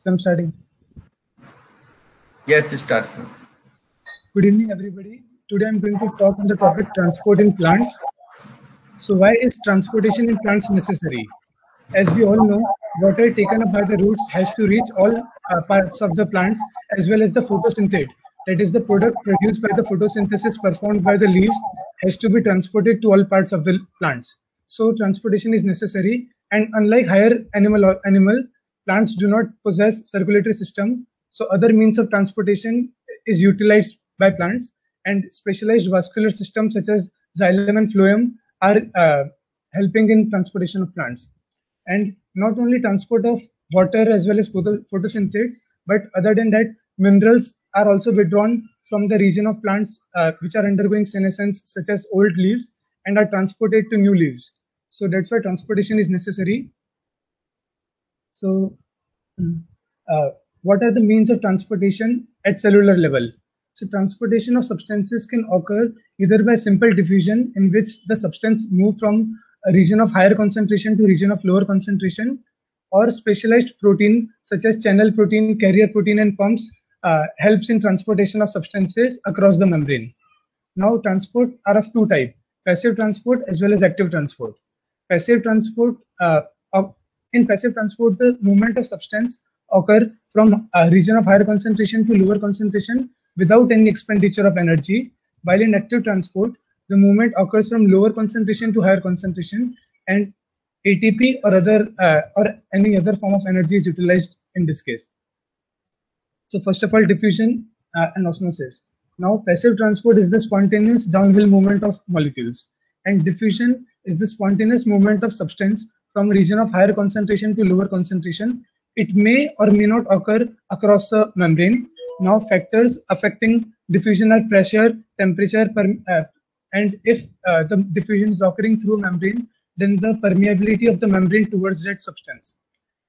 I'm starting. Yes, start. Good evening, everybody. Today I'm going to talk on the topic transport in plants. So why is transportation in plants necessary? As we all know, water taken up by the roots has to reach all parts of the plants as well as the photosynthate. That is the product produced by the photosynthesis performed by the leaves has to be transported to all parts of the plants. So transportation is necessary, and unlike higher animal, plants do not possess circulatory system. So other means of transportation is utilized by plants, and specialized vascular systems such as xylem and phloem are helping in transportation of plants. And not only transport of water as well as photosynthesis, but other than that, minerals are also withdrawn from the region of plants which are undergoing senescence, such as old leaves, and are transported to new leaves. So that's why transportation is necessary. So what are the means of transportation at cellular level? So transportation of substances can occur either by simple diffusion, in which the substance moves from a region of higher concentration to region of lower concentration, or specialized protein such as channel protein, carrier protein, and pumps helps in transportation of substances across the membrane. Now, transport are of two types: passive transport as well as active transport. Passive transport, in passive transport, the movement of substance occur from a region of higher concentration to lower concentration without any expenditure of energy, while in active transport, the movement occurs from lower concentration to higher concentration, and ATP or any other form of energy is utilized in this case. So first of all, diffusion and osmosis. Now, passive transport is the spontaneous downhill movement of molecules, and diffusion is the spontaneous movement of substance from region of higher concentration to lower concentration. It may or may not occur across the membrane. Now, factors affecting diffusion are pressure, temperature, and if the diffusion is occurring through membrane, then the permeability of the membrane towards that substance.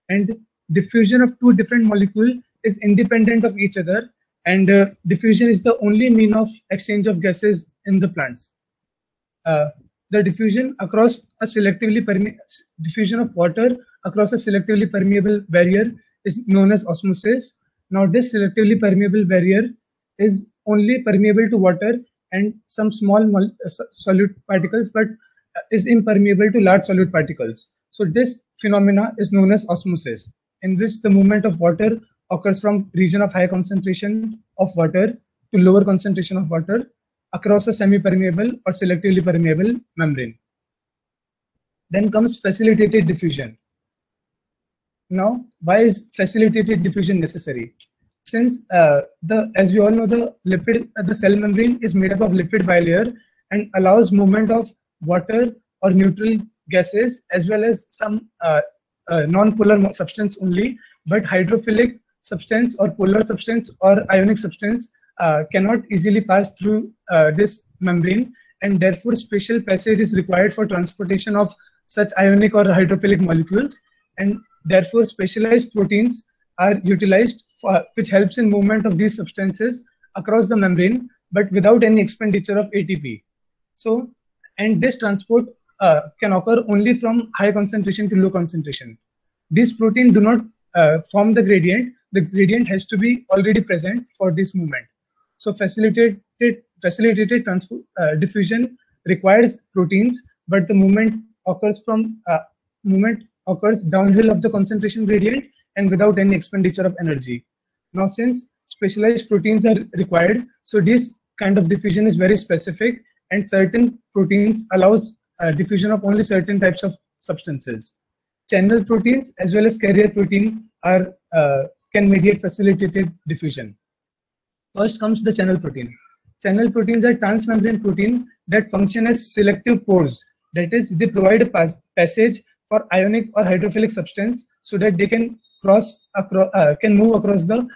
And diffusion of two different molecules is independent of each other, and diffusion is the only mean of exchange of gases in the plants. The diffusion across a diffusion of water across a selectively permeable barrier is known as osmosis. Now, this selectively permeable barrier is only permeable to water and some small solute particles, but is impermeable to large solute particles. So this phenomena is known as osmosis, in which the movement of water occurs from region of high concentration of water to lower concentration of water across a semi-permeable or selectively permeable membrane. Then comes facilitated diffusion. Now, why is facilitated diffusion necessary? Since as we all know, the cell membrane is made up of lipid bilayer and allows movement of water or neutral gases as well as some non-polar substance only, but hydrophilic substance or polar substance or ionic substance cannot easily pass through this membrane, and therefore special passage is required for transportation of such ionic or hydrophilic molecules, and therefore specialized proteins are utilized which helps in movement of these substances across the membrane, but without any expenditure of ATP. So, and this transport can occur only from high concentration to low concentration. These proteins do not form the gradient. The gradient has to be already present for this movement. So facilitated diffusion requires proteins, but the movement occurs downhill of the concentration gradient and without any expenditure of energy. Now, since specialized proteins are required, so this kind of diffusion is very specific, and certain proteins allows diffusion of only certain types of substances. Channel proteins as well as carrier protein can mediate facilitated diffusion. First comes the channel protein. Channel proteins are transmembrane protein that function as selective pores. That is, they provide a passage for ionic or hydrophilic substance so that they can move across the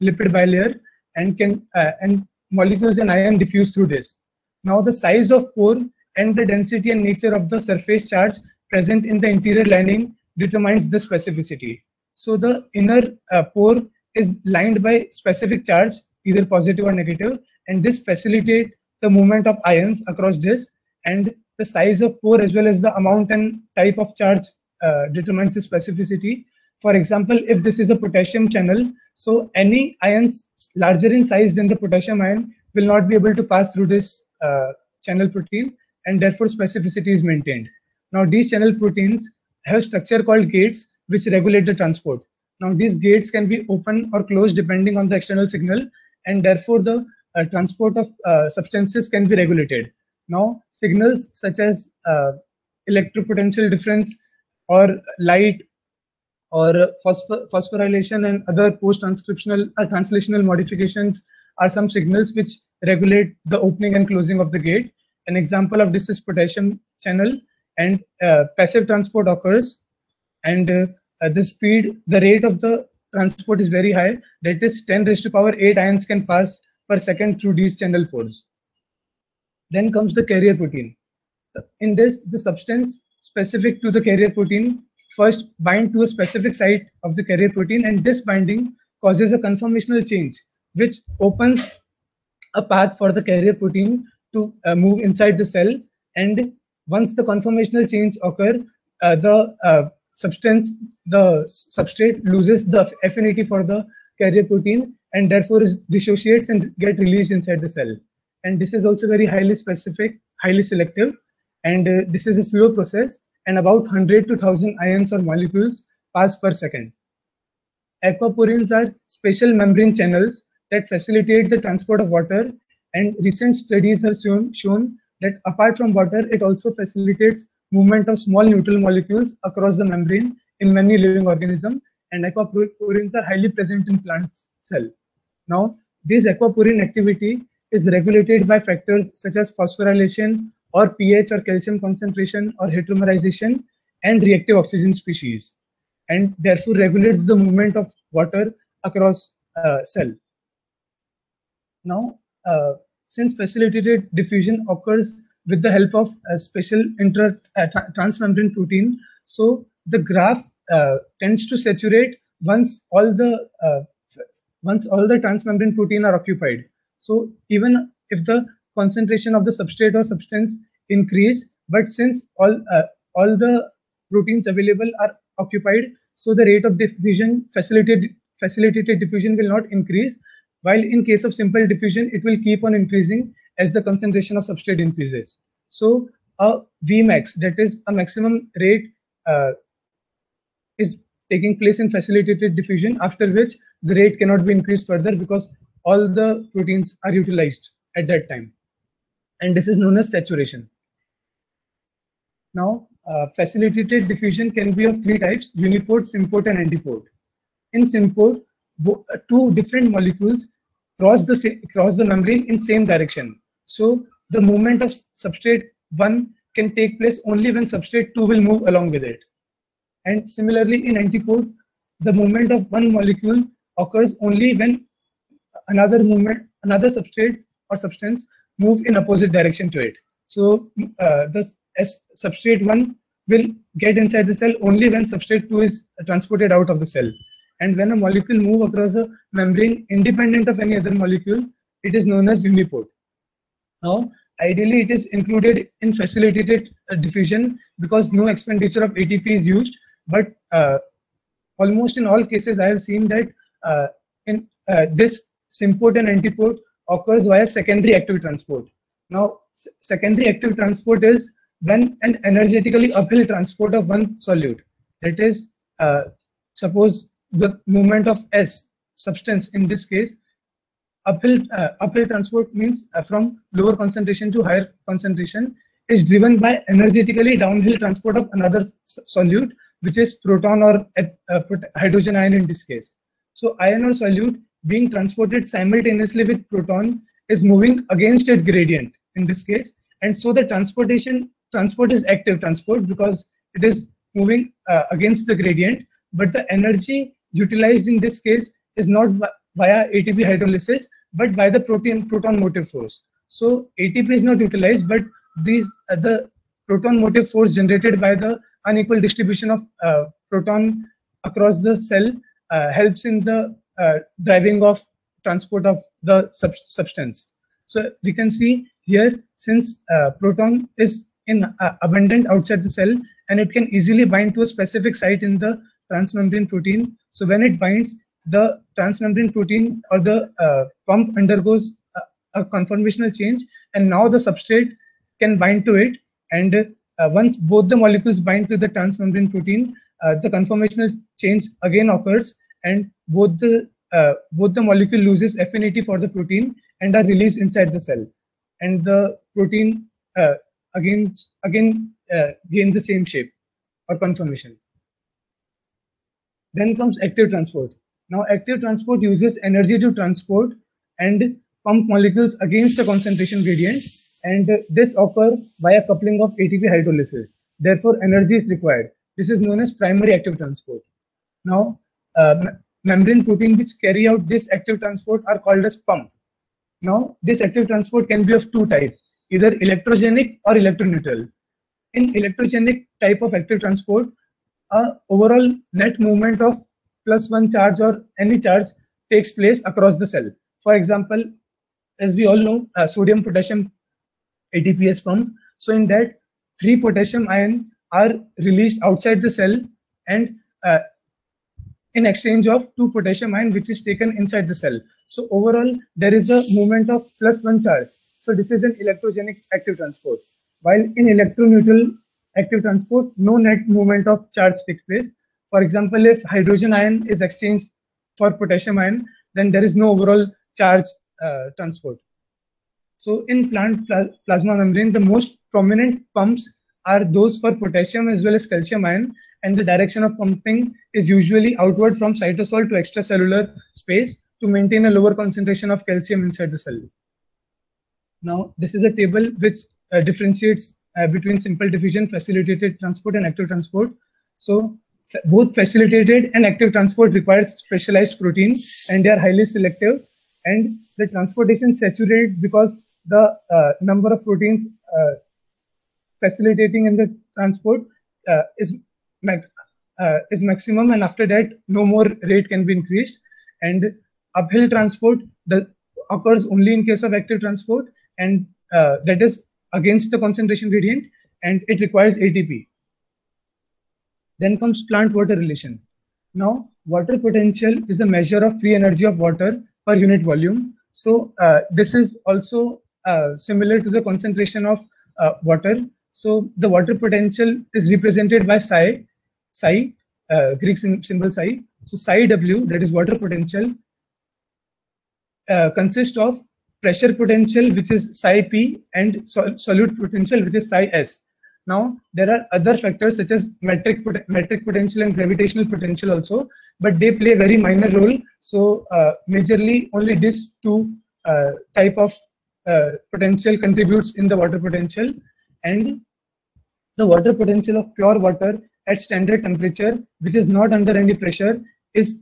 lipid bilayer and molecules and ion diffuse through this. Now, the size of pore and the density and nature of the surface charge present in the interior lining determines the specificity. So the inner pore is lined by specific charge, either positive or negative, and this facilitates the movement of ions across this, and the size of pore as well as the amount and type of charge determines the specificity. For example, if this is a potassium channel, so any ions larger in size than the potassium ion will not be able to pass through this channel protein, and therefore specificity is maintained. Now these channel proteins have structure called gates which regulate the transport. Now these gates can be open or closed depending on the external signal, and therefore the transport of substances can be regulated. Now signals such as electropotential difference or light or phosphorylation and other post-transcriptional or translational modifications are some signals which regulate the opening and closing of the gate. An example of this is potassium channel, and passive transport occurs, and the rate of the transport is very high. That is 10 raised to power 8 ions can pass per second through these channel pores. Then comes the carrier protein. In this, the substance specific to the carrier protein first bind to a specific site of the carrier protein, and this binding causes a conformational change which opens a path for the carrier protein to move inside the cell. And once the conformational change occur, the substrate loses the affinity for the carrier protein and therefore dissociates and get released inside the cell. And this is also very highly specific, highly selective, and this is a slow process, and about 100 to 1000 ions or molecules pass per second. Aquaporins are special membrane channels that facilitate the transport of water, and recent studies have shown that apart from water, it also facilitates movement of small neutral molecules across the membrane in many living organisms, and aquaporins are highly present in plant cell. Now, this aquaporin activity is regulated by factors such as phosphorylation or pH or calcium concentration or heteromerization and reactive oxygen species, and therefore regulates the movement of water across cell. Now, since facilitated diffusion occurs with the help of a special transmembrane protein, so the graph tends to saturate once all the transmembrane protein are occupied. So even if the concentration of the substrate or substance increase, but since all the proteins available are occupied, so the rate of diffusion, facilitated diffusion will not increase, while in case of simple diffusion, it will keep on increasing as the concentration of substrate increases. So a Vmax, that is a maximum rate, is taking place in facilitated diffusion, after which the rate cannot be increased further because all the proteins are utilized at that time. And this is known as saturation. Now, facilitated diffusion can be of three types: uniport, symport, and antiport. In symport, two different molecules cross the membrane in same direction. So the movement of substrate 1 can take place only when substrate 2 will move along with it. And similarly, in antiport, the movement of one molecule occurs only when another substrate or substance move in opposite direction to it. So the substrate 1 will get inside the cell only when substrate 2 is transported out of the cell. And when a molecule moves across a membrane independent of any other molecule, it is known as uniport. Now, ideally, it is included in facilitated diffusion because no expenditure of ATP is used. But almost in all cases, I have seen that this symport and antiport occurs via secondary active transport. Now, secondary active transport is when an energetically uphill transport of one solute. That is, suppose the movement of S substance, in this case, uphill transport means from lower concentration to higher concentration, is driven by energetically downhill transport of another solute, which is proton or hydrogen ion in this case. So ion or solute being transported simultaneously with proton is moving against its gradient in this case, and so the transport is active transport because it is moving against the gradient, but the energy utilized in this case is not via ATP hydrolysis but by the proton motive force. So ATP is not utilized, but the proton motive force generated by the unequal distribution of proton across the cell helps in the driving of transport of the substance. So we can see here, since proton is in abundant outside the cell and it can easily bind to a specific site in the transmembrane protein. So when it binds, the transmembrane protein or the pump undergoes a conformational change, and now the substrate can bind to it. And once both the molecules bind to the transmembrane protein, the conformational change again occurs, and both the molecule loses affinity for the protein and are released inside the cell, and the protein again gains the same shape or conformation. Then comes active transport. Now active transport uses energy to transport and pump molecules against the concentration gradient, and this occurs via coupling of ATP hydrolysis. Therefore, energy is required. This is known as primary active transport. Now, membrane proteins which carry out this active transport are called as pump. Now, this active transport can be of two types, either electrogenic or electroneutral. In electrogenic type of active transport, overall net movement of +1 charge or any charge takes place across the cell. For example, as we all know, sodium potassium ATPase pump. So in that, 3 potassium ions are released outside the cell, and in exchange of 2 potassium ion which is taken inside the cell. So overall, there is a movement of +1 charge. So this is an electrogenic active transport. While in electroneutral active transport, no net movement of charge takes place. For example, if hydrogen ion is exchanged for potassium ion, then there is no overall charge transport. So in plant plasma membrane, the most prominent pumps are those for potassium as well as calcium ion, and the direction of pumping is usually outward from cytosol to extracellular space to maintain a lower concentration of calcium inside the cell. Now, this is a table which differentiates between simple diffusion, facilitated transport, and active transport. So both facilitated and active transport requires specialized protein, and they are highly selective, and the transportation saturated because the number of proteins facilitating in the transport is maximum, and after that no more rate can be increased. And uphill transport occurs only in case of active transport, and that is against the concentration gradient, and it requires ATP. Then comes plant-water relation. Now, water potential is a measure of free energy of water per unit volume. So this is also similar to the concentration of water. So the water potential is represented by psi, Greek symbol psi. So psi W, that is water potential, consists of pressure potential, which is psi P, and solute potential, which is psi S. Now, there are other factors such as metric potential and gravitational potential also, but they play a very minor role. So, majorly only these two type of potential contributes in the water potential, and the water potential of pure water at standard temperature, which is not under any pressure, is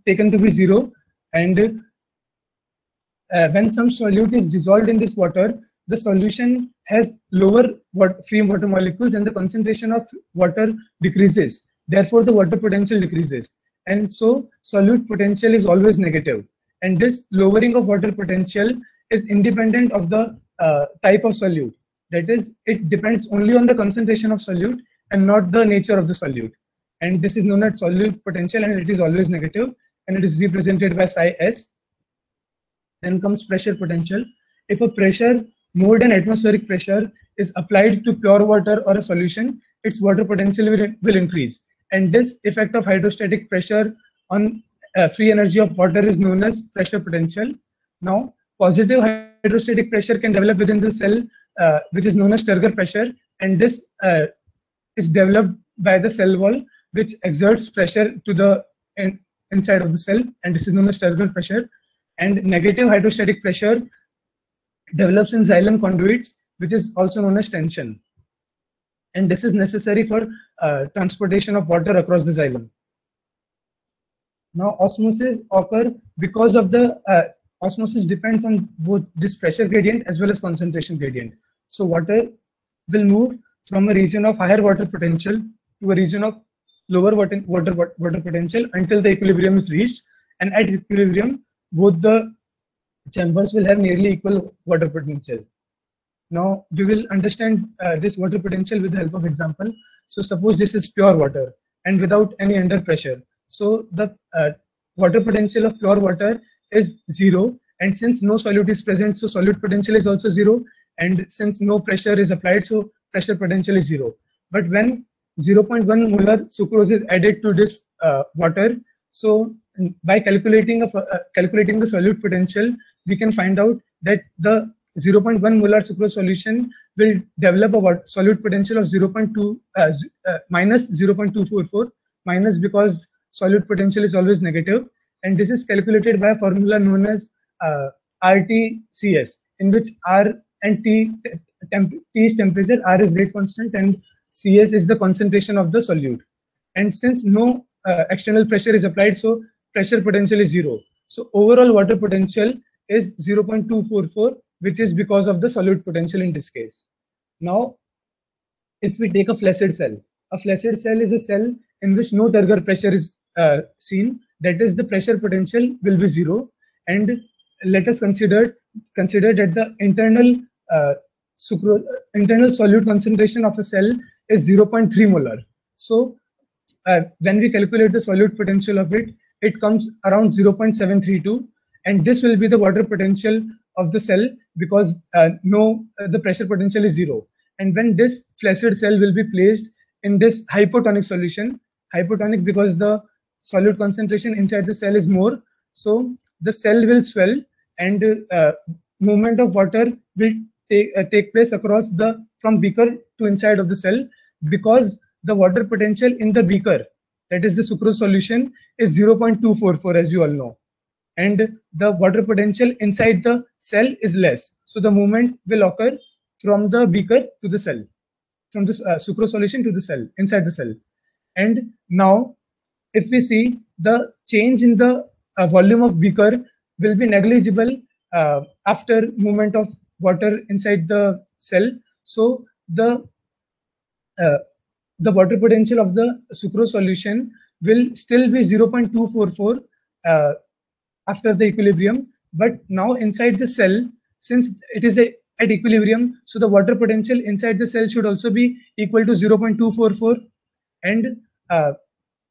taken to be 0. And when some solute is dissolved in this water, the solution has lower free water molecules, and the concentration of water decreases. Therefore, the water potential decreases, and so solute potential is always negative. And this lowering of water potential is independent of the type of solute. That is, it depends only on the concentration of solute and not the nature of the solute. And this is known as solute potential, and it is always negative, and it is represented by psi S. Then comes pressure potential. If a pressure more than atmospheric pressure is applied to pure water or a solution, its water potential will increase. And this effect of hydrostatic pressure on free energy of water is known as pressure potential. Now, positive hydrostatic pressure can develop within the cell, which is known as Turgor pressure, and this is developed by the cell wall, which exerts pressure to the inside of the cell, and this is known as Turgor pressure. And negative hydrostatic pressure develops in xylem conduits, which is also known as tension, and this is necessary for transportation of water across the xylem. Now, osmosis occurs because of the osmosis depends on both this pressure gradient as well as concentration gradient. So water will move from a region of higher water potential to a region of lower water potential until the equilibrium is reached, and at equilibrium both the chambers will have nearly equal water potential. Now we will understand this water potential with the help of example. So suppose this is pure water, and without any under pressure. So the water potential of pure water is 0, and since no solute is present, so solute potential is also 0, and since no pressure is applied, so pressure potential is 0. But when 0.1 molar sucrose is added to this water, so by calculating the solute potential, we can find out that the 0.1 molar sucrose solution will develop a solute potential of minus 0.244, minus because solute potential is always negative, and this is calculated by a formula known as RTCS, in which R and T is temperature, R is rate constant, and CS is the concentration of the solute. And since no external pressure is applied, so pressure potential is 0. So overall water potential is 0.244, which is because of the solute potential in this case. Now, if we take a flaccid cell is a cell in which no turgor pressure is seen, that is, the pressure potential will be 0. And let us consider that the internal solute concentration of a cell is 0.3 molar. So when we calculate the solute potential of it, it comes around 0.732, and this will be the water potential of the cell because the pressure potential is 0. And when this flaccid cell will be placed in this hypotonic solution, hypotonic because the solute concentration inside the cell is more, so the cell will swell, and movement of water will take place across from beaker to inside of the cell, because the water potential in the beaker, that is the sucrose solution, is 0.244, as you all know, and the water potential inside the cell is less. So the movement will occur from the beaker to the cell, from the sucrose solution to the cell, inside the cell. And now, if we see, the change in the volume of beaker will be negligible after movement of water inside the cell. So the water potential of the sucrose solution will still be 0.244 after the equilibrium, but now inside the cell, since it is at equilibrium, so the water potential inside the cell should also be equal to 0.244. And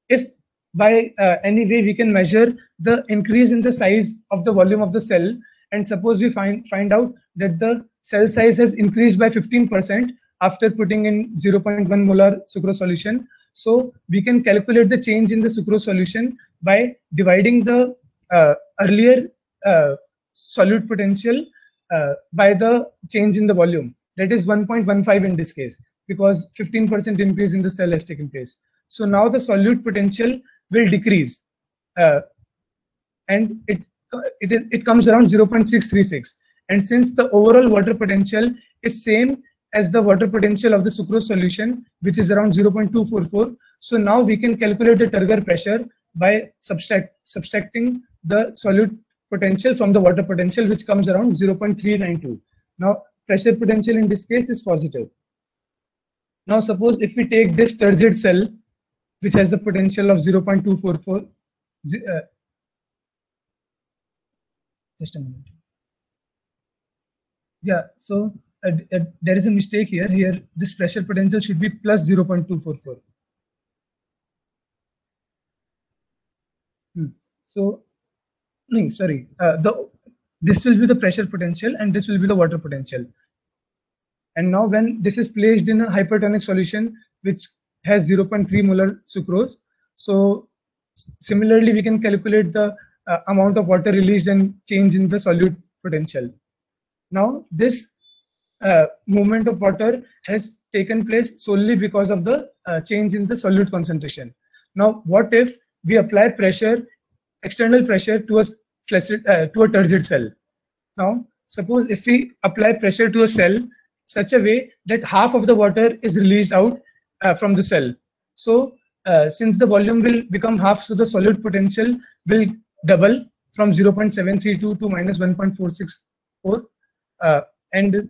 if by any way we can measure the increase in the size of the volume of the cell, and suppose we find out that the cell size has increased by 15% after putting in 0.1 molar sucrose solution, so we can calculate the change in the sucrose solution by dividing the earlier solute potential by the change in the volume, that is 1.15 in this case, because 15% increase in the cell has taken place. So now the solute potential will decrease, and it comes around 0.636. And since the overall water potential is same as the water potential of the sucrose solution, which is around 0.244, so now we can calculate the turgor pressure by subtracting the solute potential from the water potential, which comes around 0.392. Now pressure potential in this case is positive. Now suppose if we take this turgid cell, which has the potential of 0.244, just a minute. Yeah, so there is a mistake here. Here, this pressure potential should be plus 0.244. So, no, sorry. This will be the pressure potential, and this will be the water potential. And now, when this is placed in a hypertonic solution, which has 0.3 molar sucrose, so similarly, we can calculate the amount of water released and change in the solute potential. Now, this movement of water has taken place solely because of the change in the solute concentration. Now, what if we apply pressure, external pressure to a turgid cell? Now, suppose if we apply pressure to a cell such a way that half of the water is released out from the cell. So, since the volume will become half, so the solute potential will double from 0.732 to minus 1.464. And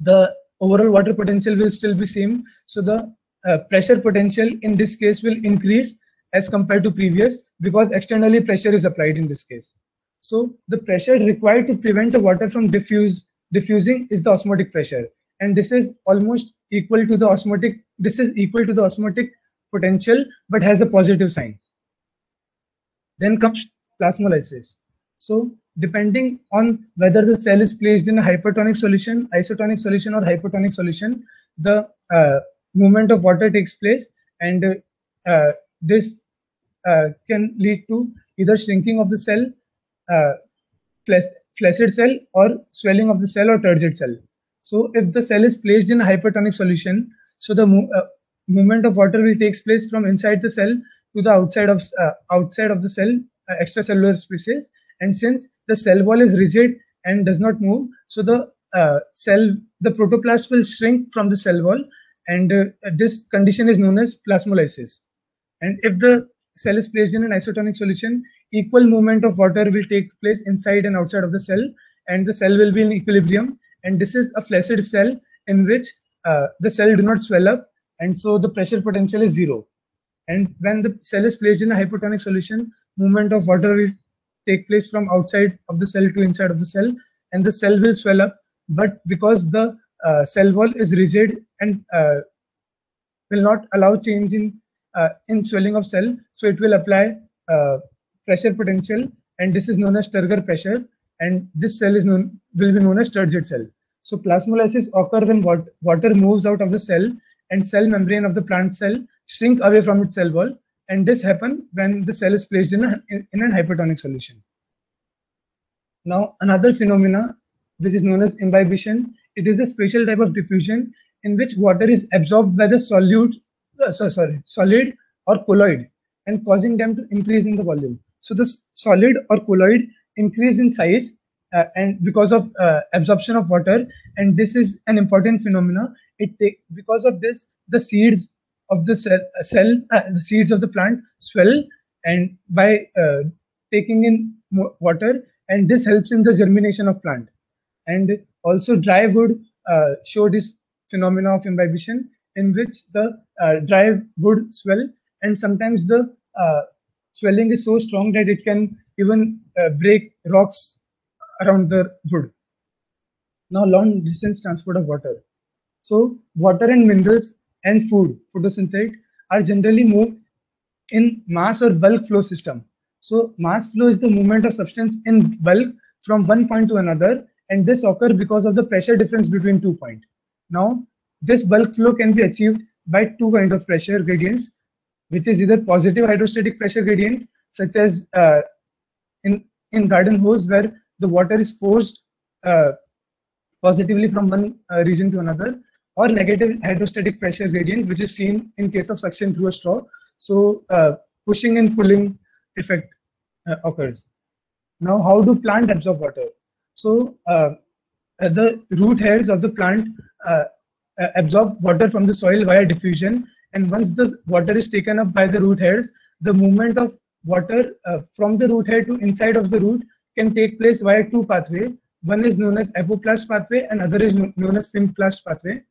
the overall water potential will still be same. So the pressure potential in this case will increase as compared to previous, because externally pressure is applied in this case. So the pressure required to prevent the water from diffusing is the osmotic pressure, and this is almost equal to the osmotic. This is equal to the osmotic potential but has a positive sign. Then comes plasmolysis. So depending on whether the cell is placed in a hypertonic solution, isotonic solution, or hypotonic solution, the movement of water takes place, and this can lead to either shrinking of the cell, flaccid cell, or swelling of the cell or turgid cell. So if the cell is placed in a hypertonic solution, so the movement of water will take place from inside the cell to the outside of the cell, extracellular species. And since the cell wall is rigid and does not move, so the protoplast will shrink from the cell wall, and this condition is known as plasmolysis. And if the cell is placed in an isotonic solution, equal movement of water will take place inside and outside of the cell, and the cell will be in equilibrium. And this is a flaccid cell in which the cell do not swell up, and so the pressure potential is zero. And when the cell is placed in a hypotonic solution, movement of water will take place from outside of the cell to inside of the cell, and the cell will swell up. But because the cell wall is rigid and will not allow change in swelling of cell, so it will apply pressure potential, and this is known as Sturger pressure, and this cell will be known as turgid cell. So plasmolysis occurs when water moves out of the cell and cell membrane of the plant cell shrink away from its cell wall, and this happens when the cell is placed in an hypertonic solution. Now another phenomena which is known as imbibition. It is a special type of diffusion in which water is absorbed by the solid or colloid and causing them to increase in the volume. So the solid or colloid increase in size and because of absorption of water, and this is an important phenomena. Because of this, the seeds of the the seeds of the plant swell, and by taking in water, and this helps in the germination of plant. And also dry wood show this phenomena of imbibition, in which the dry wood swell, and sometimes the swelling is so strong that it can even break rocks around the wood. Now long distance transport of water. So water and minerals and food, photosynthetic, are generally moved in mass or bulk flow system. So mass flow is the movement of substance in bulk from one point to another, and this occurs because of the pressure difference between 2 points. Now this bulk flow can be achieved by two kinds of pressure gradients, which is either positive hydrostatic pressure gradient, such as in garden hose, where the water is forced positively from one region to another, or negative hydrostatic pressure gradient, which is seen in case of suction through a straw. So pushing and pulling effect occurs. Now how do plants absorb water? So the root hairs of the plant absorb water from the soil via diffusion, and once the water is taken up by the root hairs, the movement of water from the root hair to inside of the root can take place via two pathways. One is known as apoplast pathway, and other is known as symplast pathway.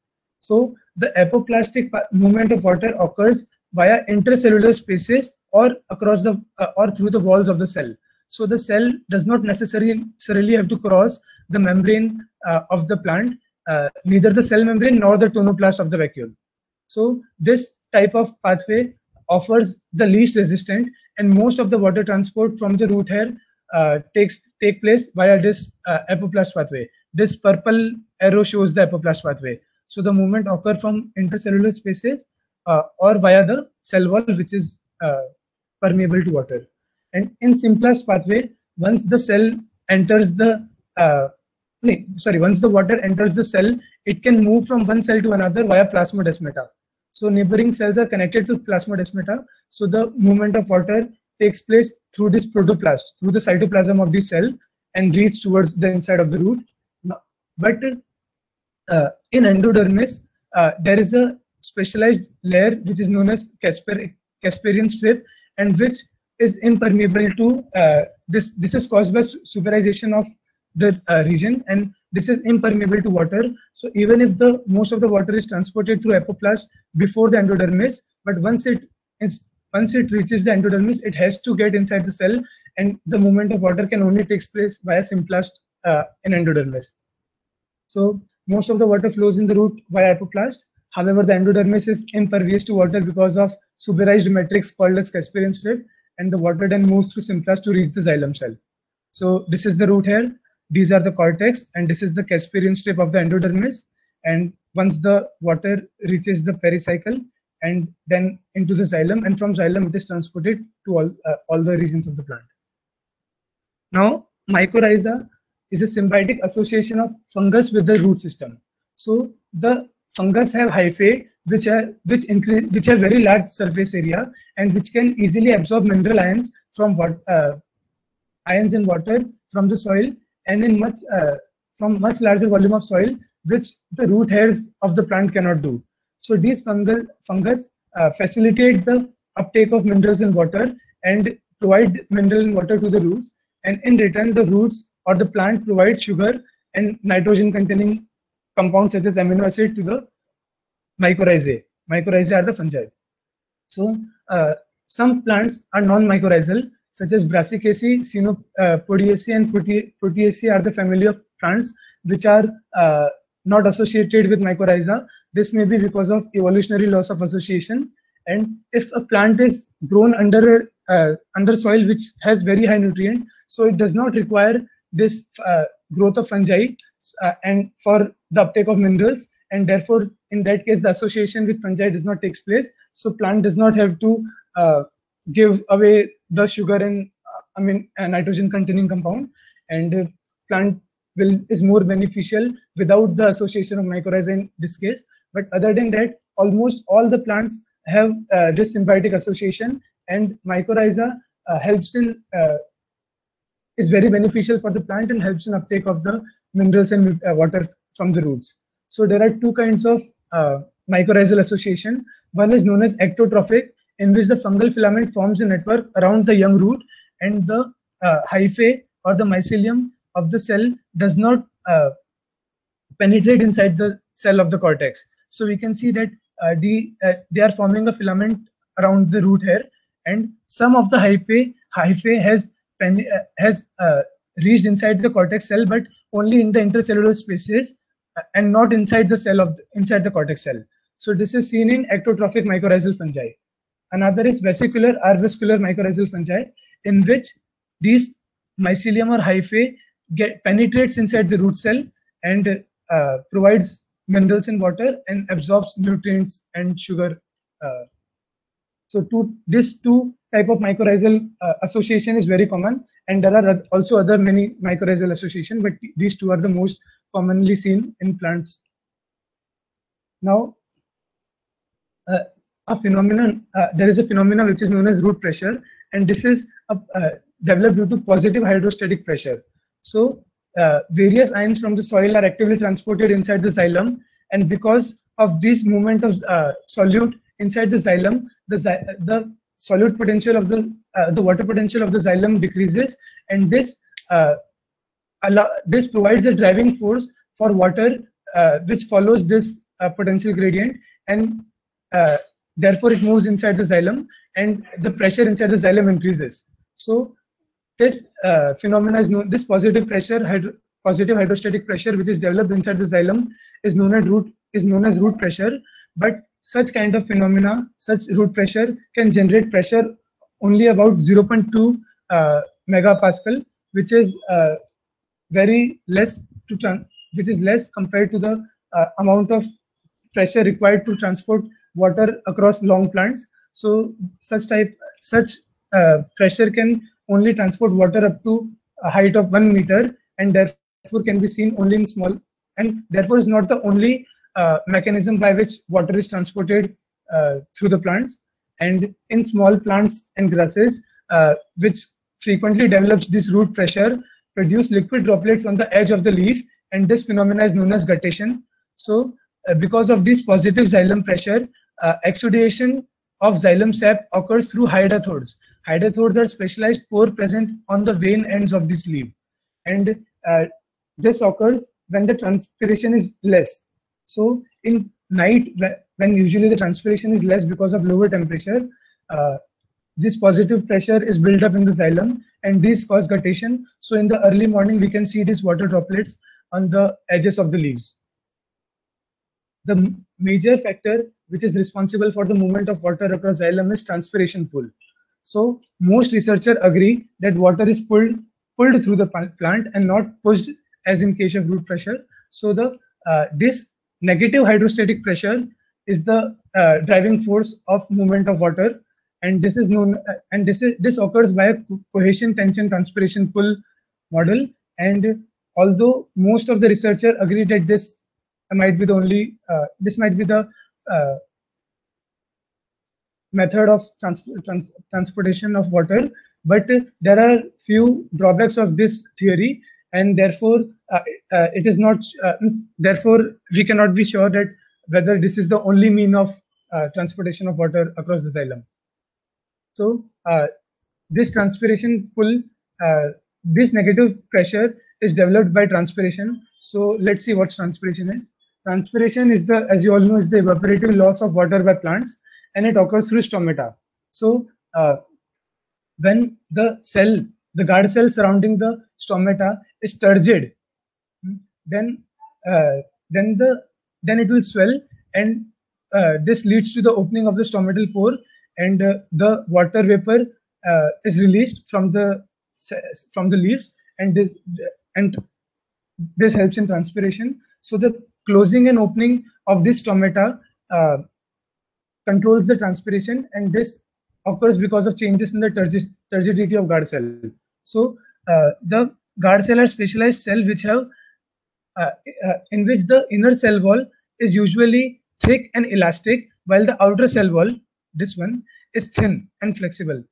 So the apoplastic movement of water occurs via intercellular spaces or across the or through the walls of the cell. So the cell does not necessarily have to cross the membrane of the plant, neither the cell membrane nor the tonoplast of the vacuole. So this type of pathway offers the least resistance, and most of the water transport from the root hair take place via this apoplast pathway. This purple arrow shows the apoplast pathway. So the movement occurs from intercellular spaces or via the cell wall, which is permeable to water. And in symplast pathway, once the water enters the cell, it can move from one cell to another via plasmodesmata. So neighboring cells are connected to plasmodesmata. So the movement of water takes place through this protoplast, through the cytoplasm of the cell, and reach towards the inside of the root. But in endodermis, there is a specialized layer which is known as Casparian strip, and which is impermeable to this. This is caused by superization of the region, and this is impermeable to water. So even if the most of the water is transported through apoplast before the endodermis, but once it reaches the endodermis, it has to get inside the cell, and the movement of water can only take place via symplast in endodermis. So most of the water flows in the root via apoplast. However, the endodermis is impervious to water because of suberized matrix called as Casparian strip, and the water then moves through symplast to reach the xylem cell. So this is the root hair, these are the cortex, and this is the Casparian strip of the endodermis. And once the water reaches the pericycle and then into the xylem, and from xylem it is transported to all the regions of the plant. Now, mycorrhiza is a symbiotic association of fungus with the root system. So the fungus have hyphae which have very large surface area and which can easily absorb mineral ions from ions in water from the soil and in from much larger volume of soil, which the root hairs of the plant cannot do. So these fungus facilitate the uptake of minerals in water and provide mineral in water to the roots, and in return the roots or the plant provide sugar and nitrogen containing compounds such as amino acid to the mycorrhizae. Mycorrhizae are the fungi. So some plants are non-mycorrhizal, such as Brassicaceae, Chenopodiaceae, and Proteaceae are the family of plants which are not associated with mycorrhiza. This may be because of evolutionary loss of association. And if a plant is grown under soil which has very high nutrient, so it does not require this growth of fungi and for the uptake of minerals, and therefore in that case the association with fungi does not take place. So plant does not have to give away the sugar and nitrogen containing compound, and plant is more beneficial without the association of mycorrhiza in this case. But other than that, almost all the plants have this symbiotic association, and mycorrhiza is very beneficial for the plant and helps in uptake of the minerals and water from the roots. So there are two kinds of mycorrhizal association. One is known as ectotrophic, in which the fungal filament forms a network around the young root, and the hyphae or the mycelium of the cell does not penetrate inside the cell of the cortex. So we can see that they are forming a filament around the root hair, and some of the hyphae has reached inside the cortex cell, but only in the intercellular spaces and not inside the inside the cortex cell. So this is seen in ectotrophic mycorrhizal fungi. Another is vesicular or vascular mycorrhizal fungi, in which these mycelium or hyphae penetrates inside the root cell and provides minerals in water and absorbs nutrients and sugar. So this two type of mycorrhizal association is very common, and there are also other many mycorrhizal association, but these two are the most commonly seen in plants. Now, there is a phenomenon which is known as root pressure, and this is developed due to positive hydrostatic pressure. So various ions from the soil are actively transported inside the xylem, and because of this movement of solute inside the xylem, the solute potential of the water potential of the xylem decreases, and this provides a driving force for water which follows this potential gradient, and therefore it moves inside the xylem and the pressure inside the xylem increases. So this phenomena is known, this positive hydrostatic pressure which is developed inside the xylem is known as root pressure. But such kind of phenomena, such root pressure, can generate pressure only about 0.2 megapascal, which is very less which is less compared to the amount of pressure required to transport water across long plants. So such pressure can only transport water up to a height of 1 meter, and therefore can be seen only in small, and therefore is not the only mechanism by which water is transported through the plants. And in small plants and grasses, which frequently develops this root pressure, produce liquid droplets on the edge of the leaf, and this phenomena is known as guttation. So because of this positive xylem pressure, exudation of xylem sap occurs through hydrathodes. Hydrathodes are specialized pore present on the vein ends of this leaf, and this occurs when the transpiration is less. So in night, when usually the transpiration is less because of lower temperature, this positive pressure is built up in the xylem, and these cause guttation. So in the early morning we can see these water droplets on the edges of the leaves. the major factor which is responsible for the movement of water across xylem is transpiration pull. So most researchers agree that water is pulled through the plant and not pushed as in case of root pressure. So the this negative hydrostatic pressure is the driving force of movement of water, and this is known and this occurs by a cohesion tension transpiration pull model. And although most of the researchers agree that this might be the only method of transportation of water, but there are few drawbacks of this theory, and therefore it is not therefore we cannot be sure that whether this is the only mean of transportation of water across the xylem. So this transpiration pull, this negative pressure is developed by transpiration. So let's see what transpiration is. Transpiration is the, as you all know, is the evaporative loss of water by plants, and it occurs through stomata. So when the guard cell surrounding the stomata is turgid, then it will swell, and this leads to the opening of the stomatal pore, and the water vapor is released from the leaves, and this helps in transpiration. So the closing and opening of this stomata controls the transpiration, and this occurs because of changes in the turgidity of guard cell. So the guard cell are specialized cells which have in which the inner cell wall is usually thick and elastic, while the outer cell wall, this one, is thin and flexible.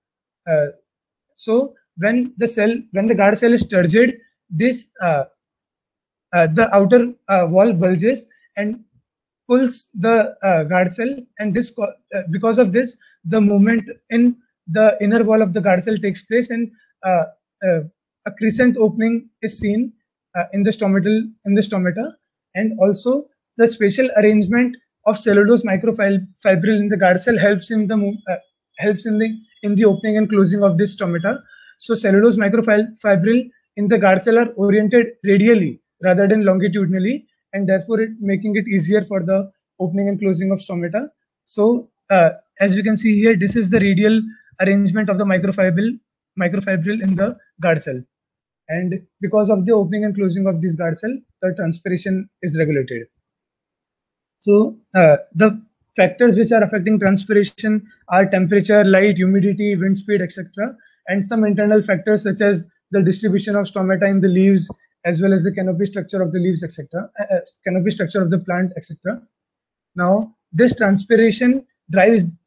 So when the guard cell is turgid, this the outer wall bulges and pulls the guard cell, and this because of this, the movement in the inner wall of the guard cell takes place, and a crescent opening is seen in the stomata, and also the spatial arrangement of cellulose microfibril in the guard cell helps in the opening and closing of this stomata. So cellulose microfibril in the guard cell are oriented radially rather than longitudinally, and therefore making it easier for the opening and closing of stomata. So as you can see here, this is the radial arrangement of the microfibril in the guard cell, and because of the opening and closing of this guard cell, the transpiration is regulated. So the factors which are affecting transpiration are temperature, light, humidity, wind speed, etc., and some internal factors such as the distribution of stomata in the leaves, as well as the canopy structure of the leaves, etc., canopy structure of the plant, etc. Now, this transpiration driven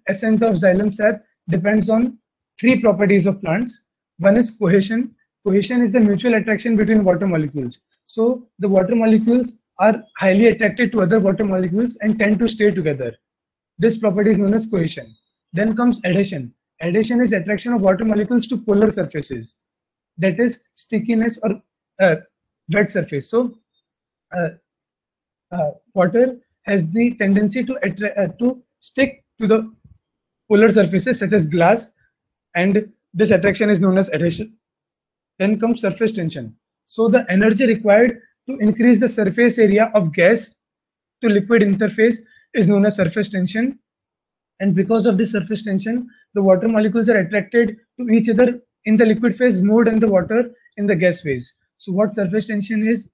ascent of xylem sap depends on three properties of plants. One is cohesion. Cohesion is the mutual attraction between water molecules. So the water molecules are highly attracted to other water molecules and tend to stay together. This property is known as cohesion. Then comes adhesion. Adhesion is attraction of water molecules to polar surfaces, that is stickiness or wet surface. So water has the tendency to stick to the polar surfaces such as glass, and this attraction is known as adhesion. Then comes surface tension. So the energy required to increase the surface area of gas to liquid interface is known as surface tension, and because of this surface tension, the water molecules are attracted to each other in the liquid phase more than the water in the gas phase. So what surface tension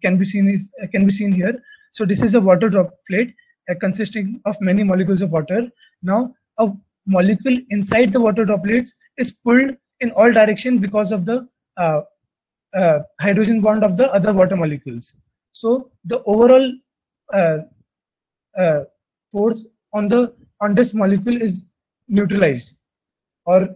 can be seen here. So this is a water droplet consisting of many molecules of water. Now a molecule inside the water droplets is pulled in all directions because of the hydrogen bond of the other water molecules. So the overall force on this molecule is neutralized or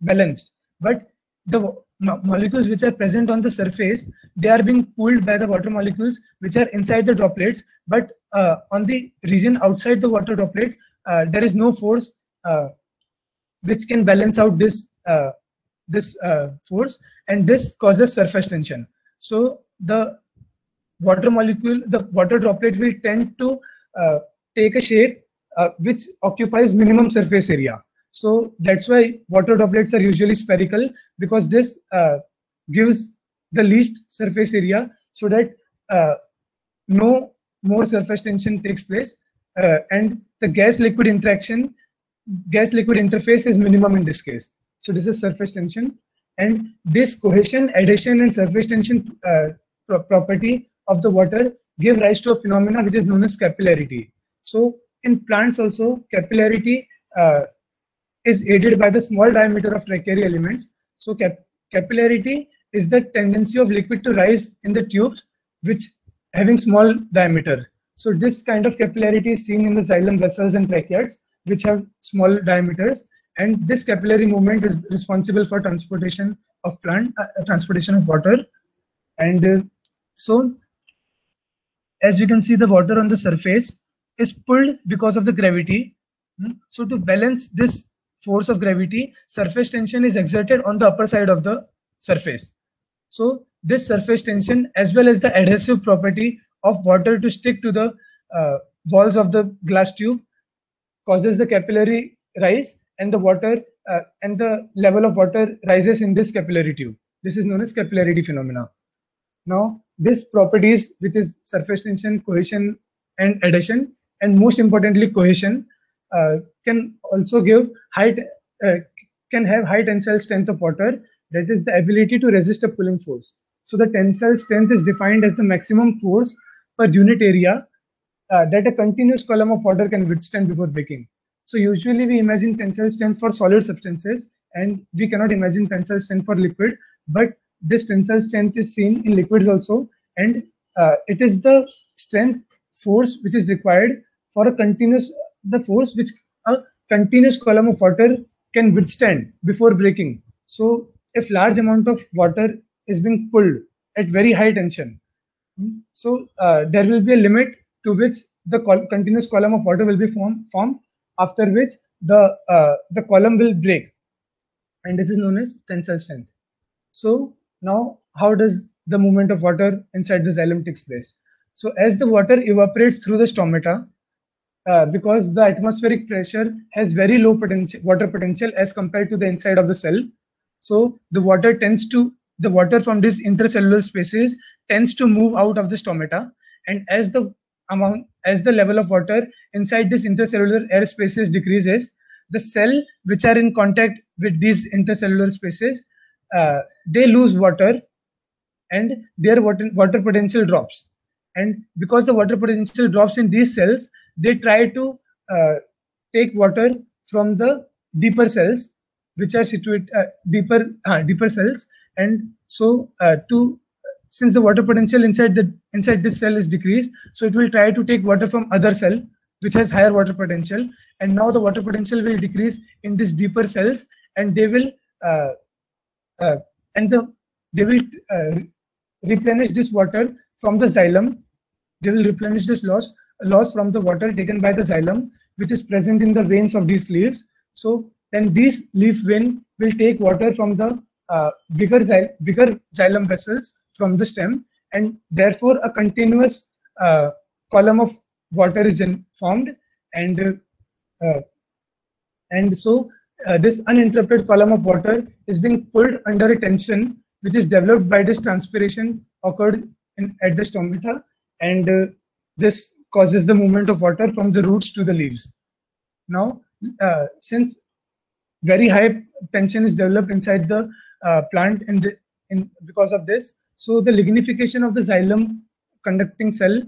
balanced, but the molecules which are present on the surface, they are being pulled by the water molecules which are inside the droplets, but on the region outside the water droplet, there is no force which can balance out this force, and this causes surface tension. So the water droplet will tend to take a shape which occupies minimum surface area. So that's why water droplets are usually spherical, because this gives the least surface area, so that no more surface tension takes place, and the gas-liquid interface is minimum in this case. So this is surface tension, and this cohesion, adhesion, and surface tension property of the water give rise to a phenomena which is known as capillarity. So in plants also, capillarity is aided by the small diameter of trachary elements. So capillarity is the tendency of liquid to rise in the tubes which having small diameter. So this kind of capillarity is seen in the xylem vessels and tracheids which have small diameters, and this capillary movement is responsible for transportation of transportation of water. And so as you can see, the water on the surface is pulled because of the gravity. So to balance this force of gravity, surface tension is exerted on the upper side of the surface. So this surface tension, as well as the adhesive property of water to stick to the walls of the glass tube, causes the capillary rise, and the water and the level of water rises in this capillary tube. This is known as capillarity phenomena. Now, these properties, which is surface tension, cohesion, and adhesion, and most importantly cohesion, can also give can have high tensile strength of water, that is the ability to resist a pulling force. So the tensile strength is defined as the maximum force per unit area that a continuous column of water can withstand before breaking. So usually we imagine tensile strength for solid substances, and we cannot imagine tensile strength for liquid, but this tensile strength is seen in liquids also, and it is the strength force which is required for the force which a continuous column of water can withstand before breaking. So if large amount of water is being pulled at very high tension, so there will be a limit to which the continuous column of water will be formed, after which the column will break, and this is known as tensile strength. So now, how does the movement of water inside the xylem takes place? So as the water evaporates through the stomata, because the atmospheric pressure has very low water potential as compared to the inside of the cell, so the water from these intercellular spaces tends to move out of the stomata, and as the level of water inside this intercellular air spaces decreases, the cell which are in contact with these intercellular spaces, they lose water, and their water potential drops. And because the water potential drops in these cells, they try to take water from the deeper cells, which are situated deeper cells. And so since the water potential inside this cell is decreased, so it will try to take water from other cell which has higher water potential, and now the water potential will decrease in these deeper cells, and they will replenish this water from the xylem. They will replenish this loss from the water taken by the xylem, which is present in the veins of these leaves. So then these leaf vein will take water from the bigger xylem vessels from the stem, and therefore a continuous column of water is formed, and so this uninterrupted column of water is being pulled under a tension which is developed by this transpiration occurred at the stomata, and this causes the movement of water from the roots to the leaves. Now, since very high tension is developed inside the plant because of this, so the lignification of the xylem conducting cell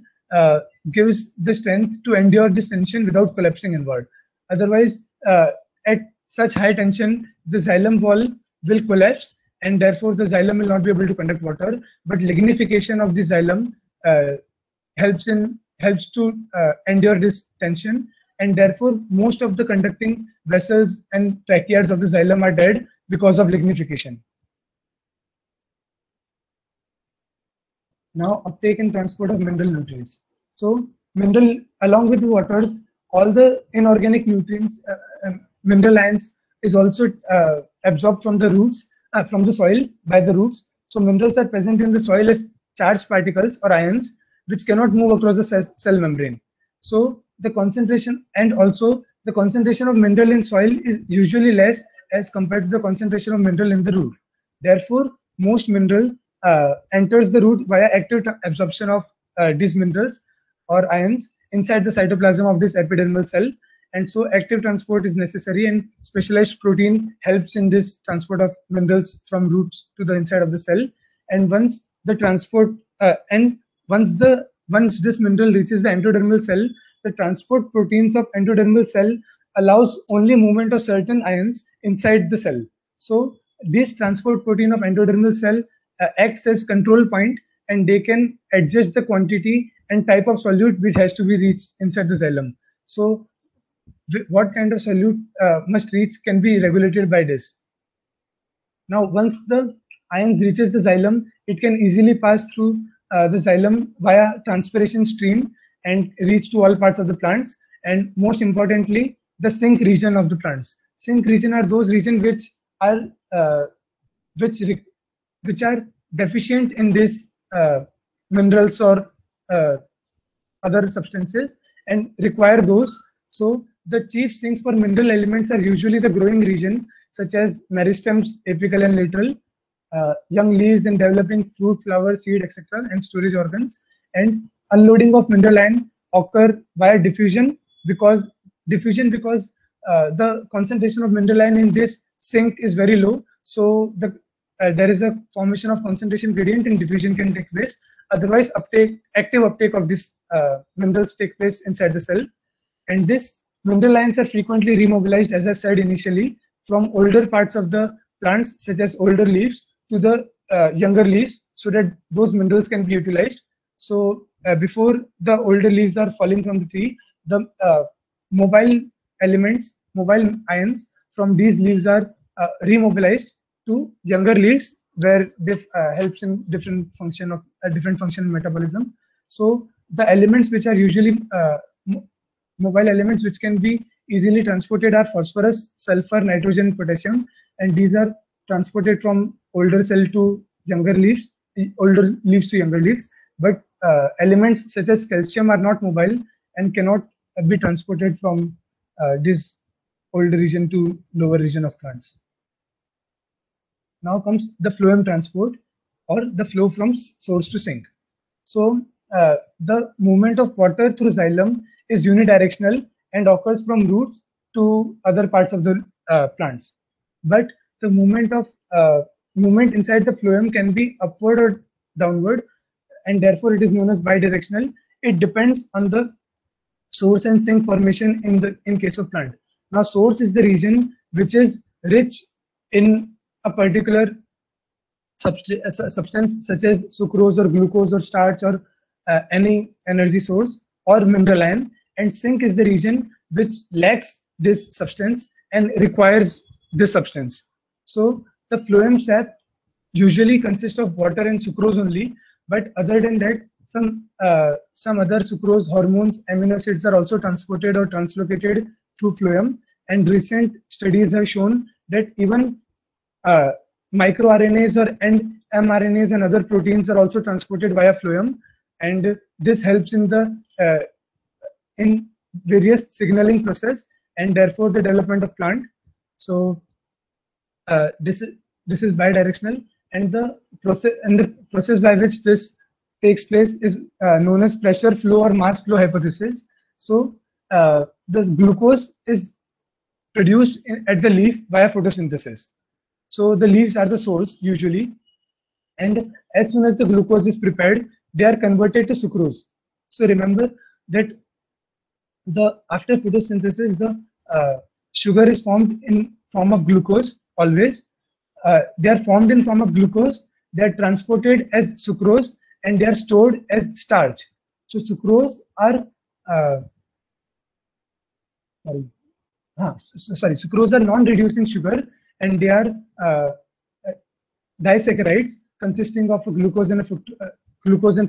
gives the strength to endure this tension without collapsing inward. Otherwise, at such high tension, the xylem wall will collapse, and therefore the xylem will not be able to conduct water. But lignification of the xylem helps to endure this tension, and therefore most of the conducting vessels and tracheids of the xylem are dead because of lignification. Now, uptake and transport of mineral nutrients. So along with the waters, all the inorganic nutrients, mineral ions is also absorbed from the roots, from the soil by the roots. So minerals are present in the soil as charged particles or ions which cannot move across the cell membrane. So the concentration of mineral in soil is usually less as compared to the concentration of mineral in the root. Therefore, most mineral enters the root via active absorption of these minerals or ions inside the cytoplasm of this epidermal cell. And so active transport is necessary, and specialized protein helps in this transport of minerals from roots to the inside of the cell. And once the transport once this mineral reaches the endodermal cell, the transport proteins of endodermal cell allows only movement of certain ions inside the cell. So this transport protein of endodermal cell acts as control point, and they can adjust the quantity and type of solute which has to be reached inside the xylem. So what kind of solute must reach can be regulated by this. Now, once the ions reaches the xylem, it can easily pass through the xylem via transpiration stream and reach to all parts of the plants. And most importantly, the sink region of the plants. Sink region are those regions which are deficient in these minerals or other substances and require those. So the chief sinks for mineral elements are usually the growing region, such as meristems, apical and lateral, young leaves and developing fruit, flower, seed, etc., and storage organs. And unloading of mineral ion occur via diffusion because the concentration of mineral ion in this sink is very low. So there is a formation of concentration gradient and diffusion can take place. Otherwise, active uptake of these minerals take place inside the cell. And this mineral ions are frequently remobilized, as I said initially, from older parts of the plants, such as older leaves, to the younger leaves, so that those minerals can be utilized. So before the older leaves are falling from the tree, the mobile ions from these leaves are remobilized to younger leaves, where this helps in different function in metabolism. So the elements which are usually mobile elements which can be easily transported are phosphorus, sulfur, nitrogen, potassium, and these are transported from older cell to younger leaves, older leaves to younger leaves. But elements such as calcium are not mobile and cannot be transported from this older region to lower region of plants. Now comes the phloem transport, or the flow from source to sink. So the movement of water through xylem is unidirectional and occurs from roots to other parts of the plants. But the movement inside the phloem can be upward or downward, and therefore it is known as bidirectional. It depends on the source and sink formation in case of plant. Now, source is the region which is rich in a particular substance such as sucrose or glucose or starch or any energy source or mineral ion, and sink is the region which lacks this substance and requires this substance. So the phloem sap usually consists of water and sucrose only, but other than that, some other sucrose, hormones, amino acids are also transported or translocated through phloem. And recent studies have shown that even microRNAs or mRNAs and other proteins are also transported via phloem, and this helps in the in various signaling process and therefore the development of plant. So this is bidirectional, and the process by which this takes place is known as pressure flow or mass flow hypothesis. So the glucose is produced at the leaf via photosynthesis. So the leaves are the source usually, and as soon as the glucose is prepared, they are converted to sucrose. So remember that after photosynthesis, the sugar is formed in form of glucose always. They are formed in form of glucose. They are transported as sucrose, and they are stored as starch. So sucrose are sucrose are non-reducing sugar, and they are disaccharides consisting of glucose and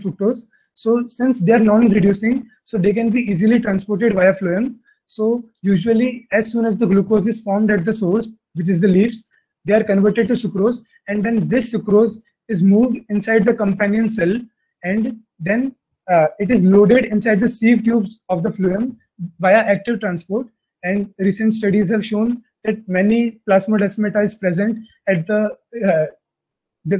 fructose. So since they are non-reducing, so they can be easily transported via phloem. So usually, as soon as the glucose is formed at the source, which is the leaves, they are converted to sucrose, and then this sucrose is moved inside the companion cell, and then it is loaded inside the sieve tubes of the phloem via active transport. And recent studies have shown that many plasmodesmata is present at the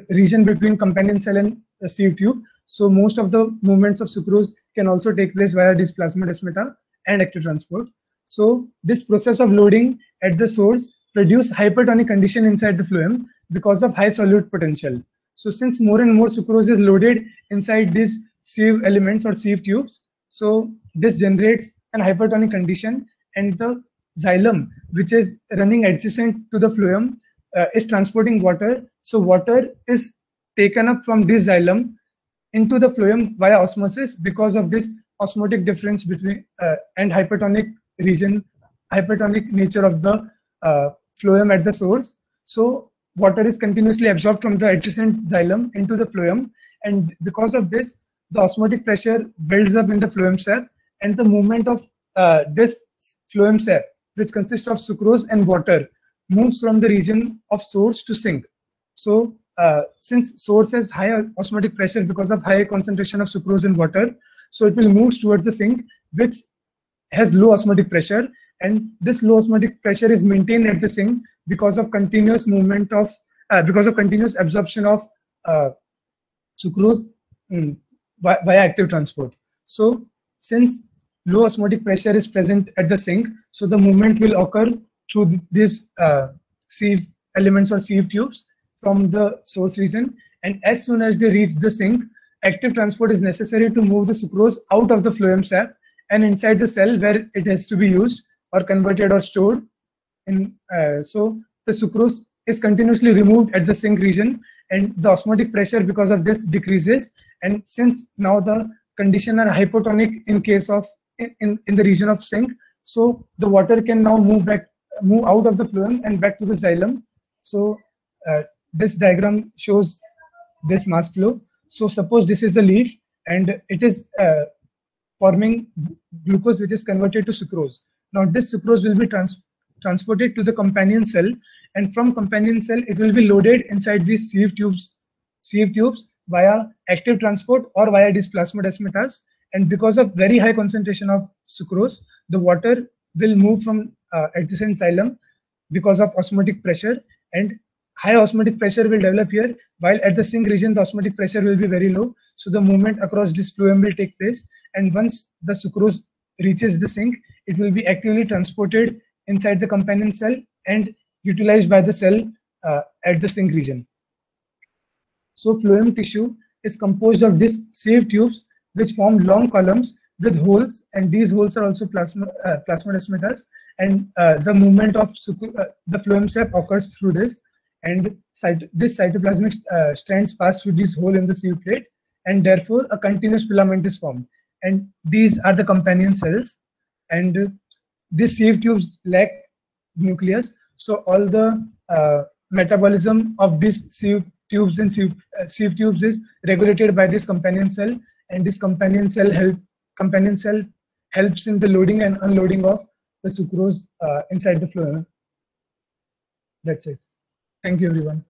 region between companion cell and the sieve tube. So most of the movements of sucrose can also take place via this plasmodesmata and active transport. So this process of loading at the source produce hypertonic condition inside the phloem because of high solute potential. So since more and more sucrose is loaded inside these sieve elements or sieve tubes, so this generates an hypertonic condition, and the xylem, which is running adjacent to the phloem, is transporting water. So water is taken up from this xylem into the phloem via osmosis because of this osmotic difference between and hypertonic nature of the phloem at the source. So water is continuously absorbed from the adjacent xylem into the phloem, and because of this, the osmotic pressure builds up in the phloem sap, and the movement of this phloem sap, which consists of sucrose and water, moves from the region of source to sink. So since source has high osmotic pressure because of high concentration of sucrose in water, so it will move towards the sink, which has low osmotic pressure, and this low osmotic pressure is maintained at the sink because of continuous movement of because of continuous absorption of sucrose via active transport. So since low osmotic pressure is present at the sink, so the movement will occur through these sieve elements or sieve tubes from the source region, and as soon as they reach the sink, active transport is necessary to move the sucrose out of the phloem sap and inside the cell where it has to be used or converted or stored. So the sucrose is continuously removed at the sink region, and the osmotic pressure because of this decreases. And since now the condition are hypotonic in case of in the region of sink, so the water can now move out of the phloem and back to the xylem. So this diagram shows this mass flow. So suppose this is the leaf, and it is forming glucose, which is converted to sucrose. Now this sucrose will be transported to the companion cell, and from companion cell it will be loaded inside these sieve tubes via active transport or via these plasmodesmatas. And because of very high concentration of sucrose, the water will move from adjacent xylem because of osmotic pressure, and high osmotic pressure will develop here, while at the sink region the osmotic pressure will be very low. So the movement across this phloem will take place, and once the sucrose reaches the sink, it will be actively transported inside the companion cell and utilized by the cell at the sink region. So phloem tissue is composed of these sieve tubes which form long columns with holes, and these holes are also plasmodesmatas, and the movement of the phloem sap occurs through this, and this cytoplasmic strands pass through this hole in the sieve plate, and therefore a continuous filament is formed, and these are the companion cells. And these sieve tubes lack nucleus, so all the metabolism of these sieve tubes and sieve tubes is regulated by this companion cell, and this companion cell helps in the loading and unloading of the sucrose inside the phloem. That's it. Thank you, everyone.